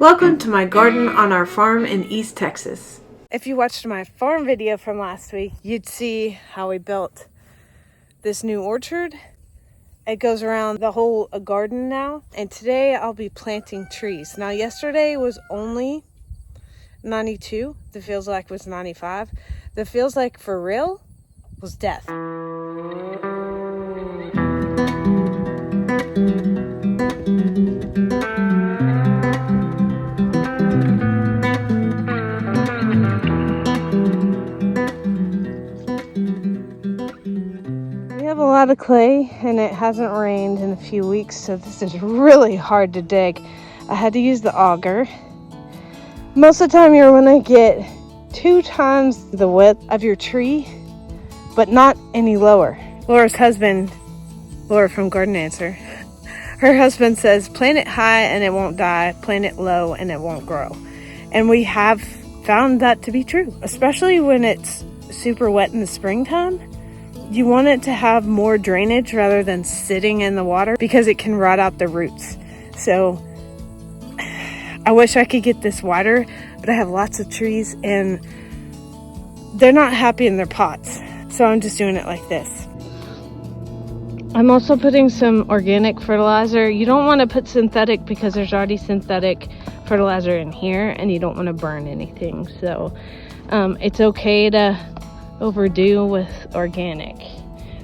Welcome to my garden on our farm in East Texas. If you watched my farm video from last week, you'd see how we built this new orchard. It goes around the whole garden now, and today I'll be planting trees. Now yesterday was only 92, the feels like was 95. The feels like for real was death. We have a lot of clay and it hasn't rained in a few weeks, so this is really hard to dig. I had to use the auger. Most of the time you're gonna get 2 times the width of your tree, but not any lower. Laura's husband, Laura from Garden Answer, her husband says, plant it high and it won't die, plant it low and it won't grow. And we have found that to be true, especially when it's super wet in the springtime. You want it to have more drainage rather than sitting in the water because it can rot out the roots. So I wish I could get this wider, but I have lots of trees and they're not happy in their pots. So I'm just doing it like this. I'm also putting some organic fertilizer. You don't want to put synthetic because there's already synthetic fertilizer in here and you don't want to burn anything. So it's okay to overdo with organic.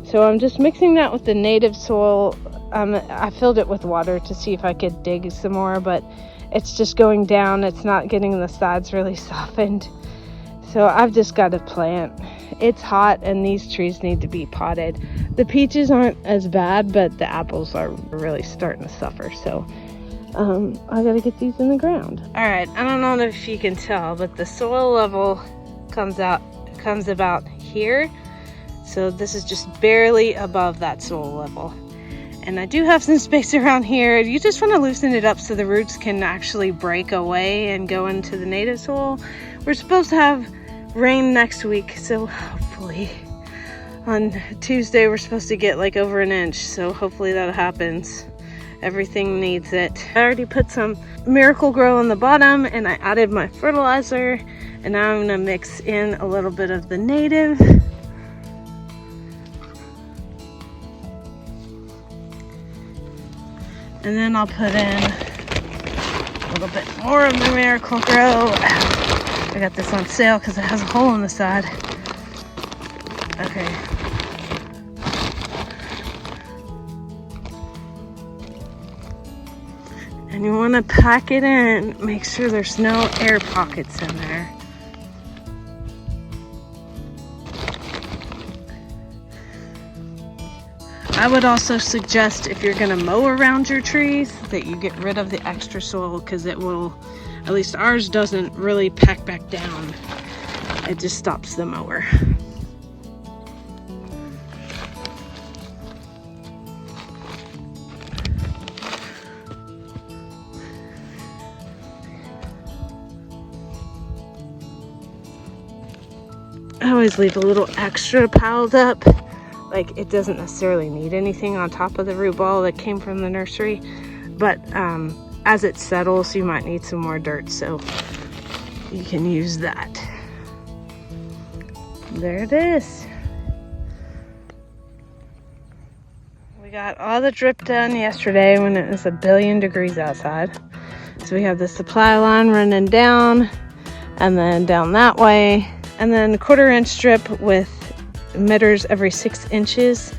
So I'm just mixing that with the native soil. I filled it with water to see if I could dig some more, but it's just going down. It's not getting the sides really softened. So I've just got to plant. It's hot and these trees need to be potted. The peaches aren't as bad, but the apples are really starting to suffer. So I got to get these in the ground. All right, I don't know if you can tell, but the soil level comes about here. So this is just barely above that soil level. And I do have some space around here. You just want to loosen it up so the roots can actually break away and go into the native soil. We're supposed to have rain next week, so hopefully on Tuesday we're supposed to get like over an inch, so hopefully that happens. Everything needs it. I already put some Miracle-Gro on the bottom and I added my fertilizer, and now I'm gonna mix in a little bit of the native. And then I'll put in a little bit more of the Miracle-Gro. I got this on sale because it has a hole in the side. Okay. And you want to pack it in. Make sure there's no air pockets in there. I would also suggest, if you're going to mow around your trees, that you get rid of the extra soil, because it will, at least ours doesn't really pack back down. It just stops the mower. I always leave a little extra piled up. Like, it doesn't necessarily need anything on top of the root ball that came from the nursery, but as it settles, you might need some more dirt, so you can use that. There it is. We got all the drip done yesterday when it was 1,000,000,000 degrees outside. So we have the supply line running down and then down that way, and then 1/4 inch drip with emitters every 6 inches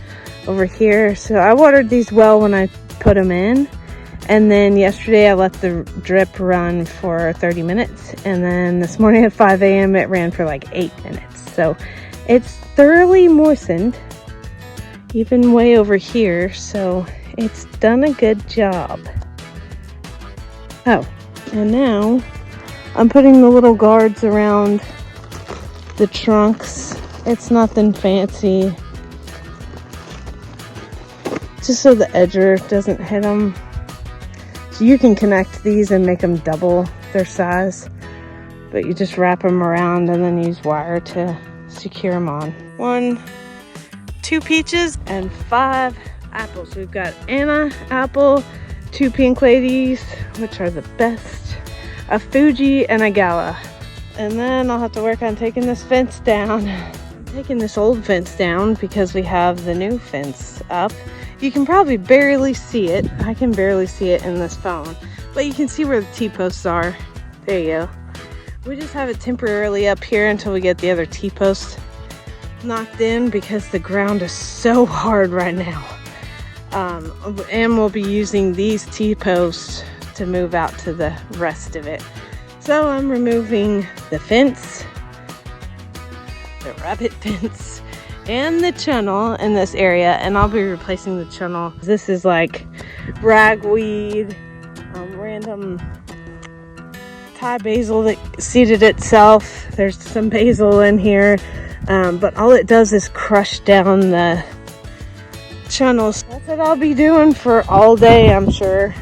over here. So I watered these well when I put them in, and then yesterday I let the drip run for 30 minutes, and then this morning at 5 a.m. it ran for like 8 minutes. So it's thoroughly moistened, even way over here, so it's done a good job. Oh, and now I'm putting the little guards around the trunks. It's nothing fancy, just so the edger doesn't hit them. So you can connect these and make them double their size, but you just wrap them around and then use wire to secure them on. 1, 2 peaches and 5 apples. We've got Anna apple, 2 pink ladies, which are the best. a Fuji and a Gala. And then I'll have to work on taking this fence down. I'm taking this old fence down because we have the new fence up. You can probably barely see it. I can barely see it in this phone, but you can see where the T-posts are. There you go. We just have it temporarily up here until we get the other T-post knocked in because the ground is so hard right now. And we'll be using these T-posts to move out to the rest of it. So I'm removing the fence, the rabbit fence, and the channel in this area, and I'll be replacing the channel. This is like ragweed, random Thai basil that seeded itself. There's some basil in here, but all it does is crush down the channels. That's what I'll be doing for all day, I'm sure.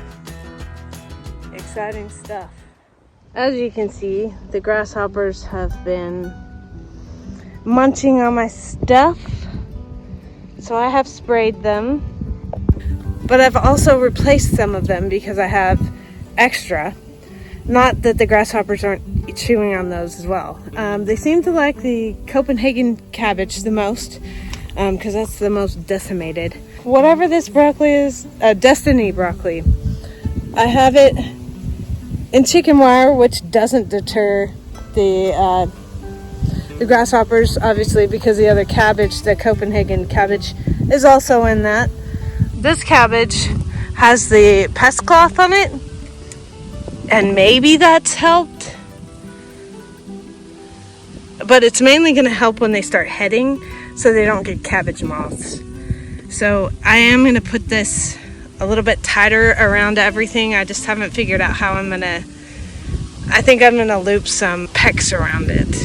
Exciting stuff. As you can see, the grasshoppers have been munching on my stuff, so I have sprayed them, but I've also replaced some of them because I have extra. Not that the grasshoppers aren't chewing on those as well. They seem to like the Copenhagen cabbage the most, because that's the most decimated. Whatever this broccoli is, Destiny broccoli, I have it in chicken wire, which doesn't deter the grasshoppers, obviously, because the other cabbage, the Copenhagen cabbage, is also in that. This cabbage has the pest cloth on it, and maybe that's helped, but it's mainly going to help when they start heading so they don't get cabbage moths. So I am going to put this a little bit tighter around everything. I just haven't figured out how I'm going to, I think I'm going to loop some pecks around it.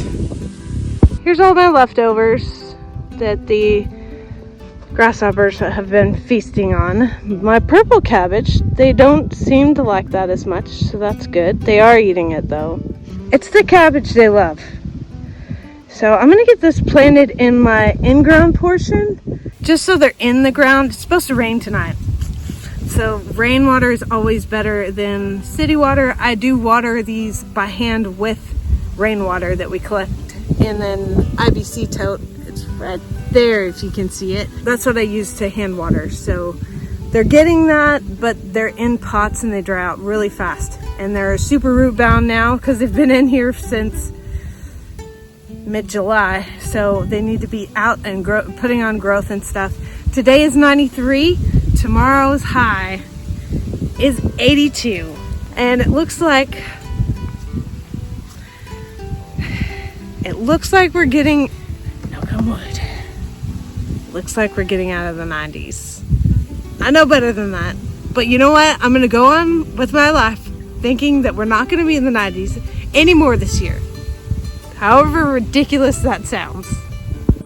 Here's all my leftovers that the grasshoppers have been feasting on. My purple cabbage, they don't seem to like that as much, so that's good. They are eating it though. It's the cabbage they love. So I'm gonna get this planted in my in-ground portion, just so they're in the ground. It's supposed to rain tonight, so rainwater is always better than city water. I do water these by hand with rainwater that we collect in an IBC tote. It's right there if you can see it. That's what I use to hand water. So they're getting that, but they're in pots and they dry out really fast. And they're super root bound now because they've been in here since mid-July. So they need to be out and putting on growth and stuff. Today is 93. Tomorrow's high is 82. And it looks like we're getting, knock on wood, looks like we're getting out of the 90s. I know better than that, but you know what? I'm gonna go on with my life thinking that we're not gonna be in the 90s anymore this year, however ridiculous that sounds.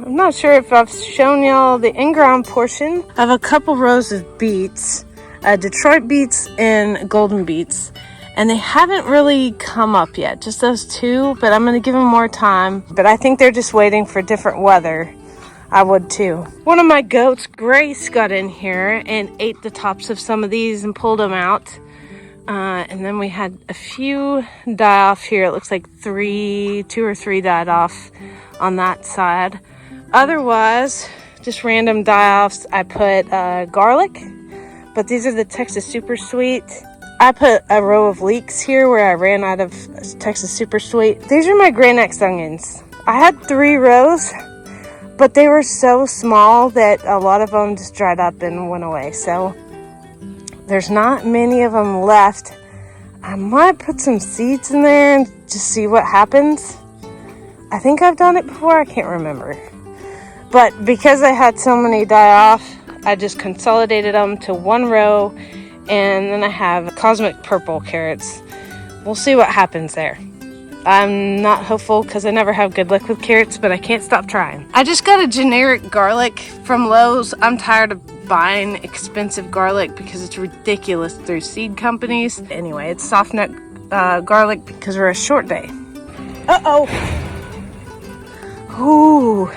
I'm not sure if I've shown y'all the in-ground portion. I have a couple rows of beets, Detroit beets and golden beets, and they haven't really come up yet, just those two, but I'm gonna give them more time. But I think they're just waiting for different weather. I would too. One of my goats, Grace, got in here and ate the tops of some of these and pulled them out. And then we had a few die off here. It looks like two or three died off on that side. Otherwise, just random die-offs. I put garlic, but these are the Texas Super Sweet. I put a row of leeks here where I ran out of Texas Super Sweet. These are my Grand X onions. I had 3 rows, but they were so small that a lot of them just dried up and went away. So there's not many of them left. I might put some seeds in there and just see what happens. I think I've done it before, I can't remember. But because I had so many die off, I just consolidated them to one row, and then I have cosmic purple carrots. We'll see what happens there. I'm not hopeful because I never have good luck with carrots, but I can't stop trying. I just got a generic garlic from Lowe's. I'm tired of buying expensive garlic because it's ridiculous through seed companies. Anyway, it's soft nut garlic because we're a short day. Uh-oh. Ooh,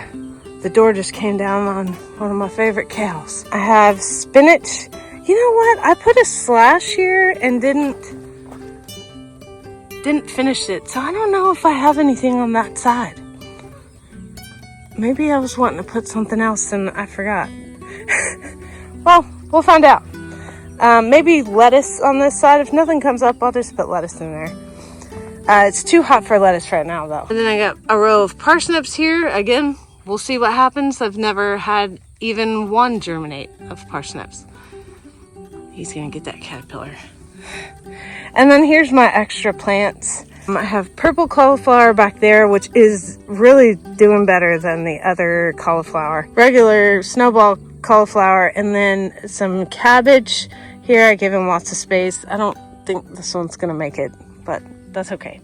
the door just came down on one of my favorite cows. I have spinach. You know what? I put a slash here and didn't didn't finish it, so I don't know if I have anything on that side. Maybe I was wanting to put something else and I forgot. Well, we'll find out. Maybe lettuce on this side. If nothing comes up, I'll just put lettuce in there. It's too hot for lettuce right now, though. And then I got a row of parsnips here. Again, we'll see what happens. I've never had even one germinate of parsnips. He's gonna get that caterpillar. And then here's my extra plants. I have purple cauliflower back there, which is really doing better than the other cauliflower. Regular snowball cauliflower, and then some cabbage. Here I give him lots of space. I don't think this one's gonna make it, but that's okay.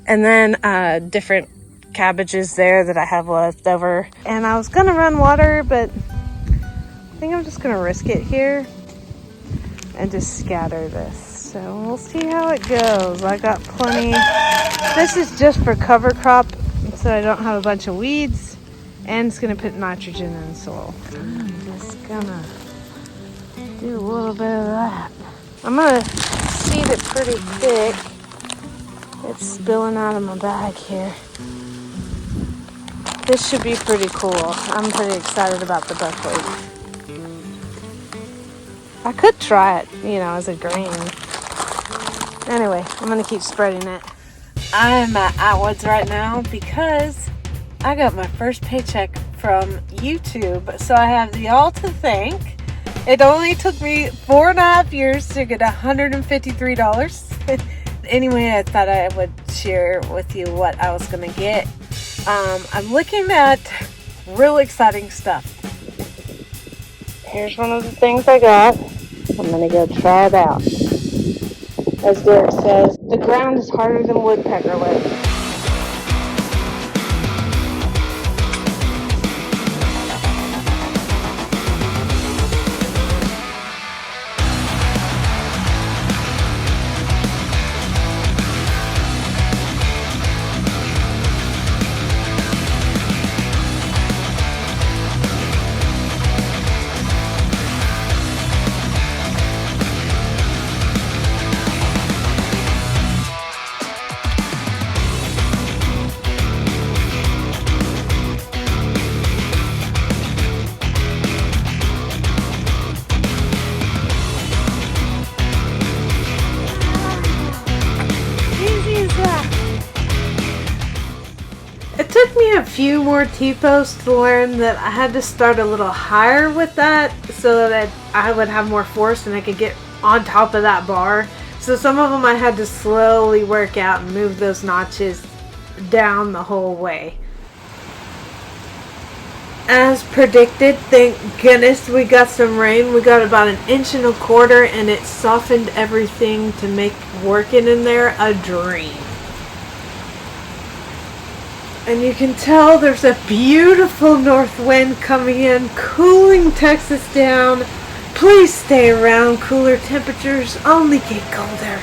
And then different cabbages there that I have left over. And I was gonna run water, but I think I'm just gonna risk it here and just scatter this. So we'll see how it goes. I got plenty. This is just for cover crop, so I don't have a bunch of weeds, and it's gonna put nitrogen in the soil. I'm just gonna do a little bit of that. I'm gonna seed it pretty thick. It's spilling out of my bag here. This should be pretty cool. I'm pretty excited about the buckwheat. I could try it, you know, as a grain. Anyway, I'm gonna keep spreading it. I'm at Atwood's right now because I got my first paycheck from YouTube, so I have y'all to thank. It only took me 4.5 years to get $153. Anyway, I thought I would share with you what I was gonna get. I'm looking at real exciting stuff. Here's one of the things I got. I'm gonna go try it out. As Derek says, the ground is harder than woodpecker lip. It took me a few more T-posts to learn that I had to start a little higher with that so that I would have more force and I could get on top of that bar. So some of them I had to slowly work out and move those notches down the whole way. As predicted, thank goodness we got some rain. We got about 1.25 inches and it softened everything to make working in there a dream. And you can tell there's a beautiful north wind coming in, cooling Texas down. Please stay around. Cooler temperatures only get colder.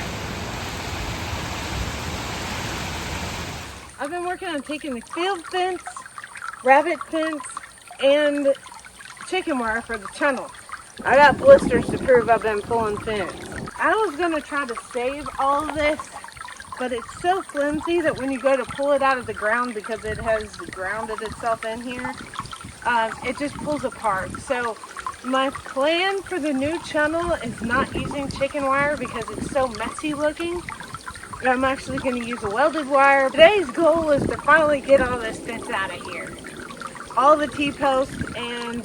I've been working on taking the field fence, rabbit fence, and chicken wire for the tunnel. I got blisters to prove I've been pulling fence. I was going to try to save all of this, but it's so flimsy that when you go to pull it out of the ground, because it has grounded itself in here, it just pulls apart. So my plan for the new channel is not using chicken wire because it's so messy looking. I'm actually going to use a welded wire. Today's goal is to finally get all this fence out of here. All the T-posts and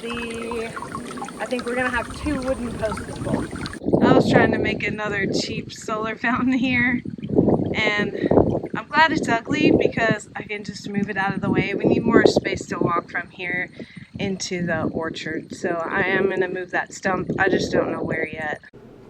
I think we're going to have 2 wooden posts as well. I was trying to make another cheap solar fountain here, and I'm glad it's ugly because I can just move it out of the way. We need more space to walk from here into the orchard, so I am going to move that stump. I just don't know where yet.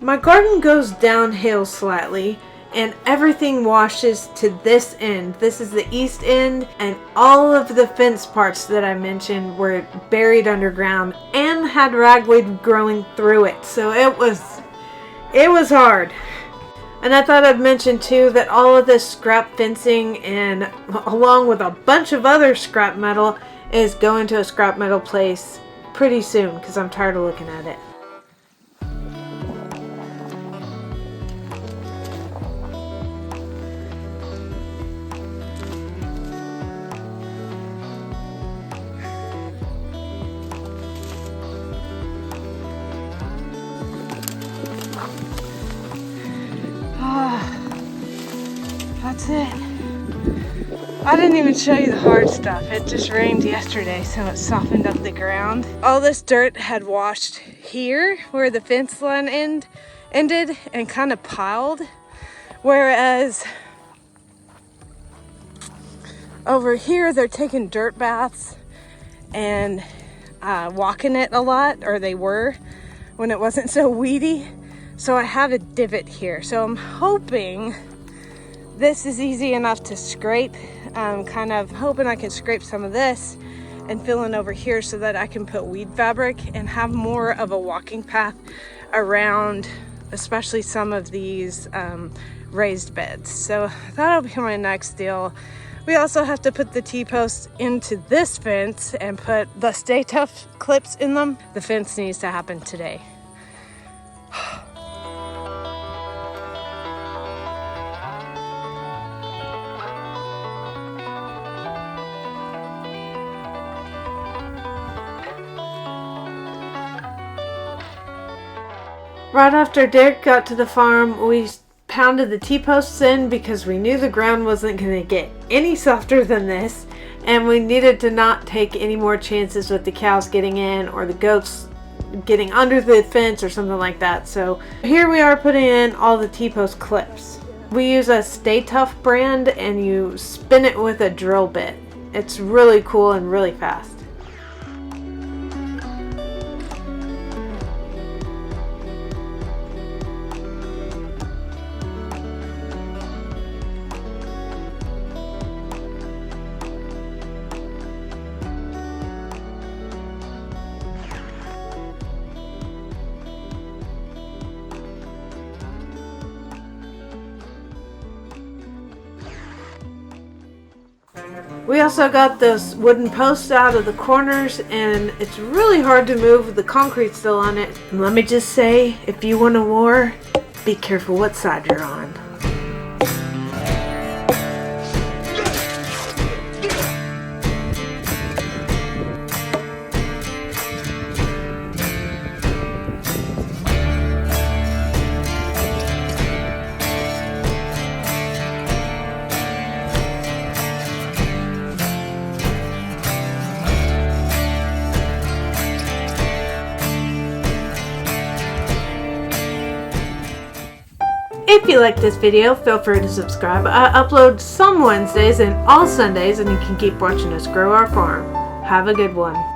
My garden goes downhill slightly, and everything washes to this end. This is the east end, and all of the fence parts that I mentioned were buried underground and had ragweed growing through it, so it was hard. And I thought I'd mention too that all of this scrap fencing, and along with a bunch of other scrap metal, is going to a scrap metal place pretty soon because I'm tired of looking at it. that's it. I didn't even show you the hard stuff. It just rained yesterday, so it softened up the ground. All this dirt had washed here where the fence line ended and kind of piled, whereas over here they're taking dirt baths and walking it a lot, or they were when it wasn't so weedy. So I have a divot here, so I'm hoping this is easy enough to scrape. I'm kind of hoping I can scrape some of this and fill in over here so that I can put weed fabric and have more of a walking path around, especially some of these raised beds. So that'll be my next deal. We also have to put the T-posts into this fence and put the Stay Tough clips in them. The fence needs to happen today. Right after Derek got to the farm, we pounded the T-posts in because we knew the ground wasn't going to get any softer than this, and we needed to not take any more chances with the cows getting in or the goats getting under the fence or something like that. So here we are putting in all the T-post clips. We use a Stay Tough brand and you spin it with a drill bit. It's really cool and really fast. We also got those wooden posts out of the corners, and it's really hard to move with the concrete still on it. And let me just say, if you want a war, be careful what side you're on. If you like this video, feel free to subscribe. I upload some Wednesdays and all Sundays, and you can keep watching us grow our farm. Have a good one.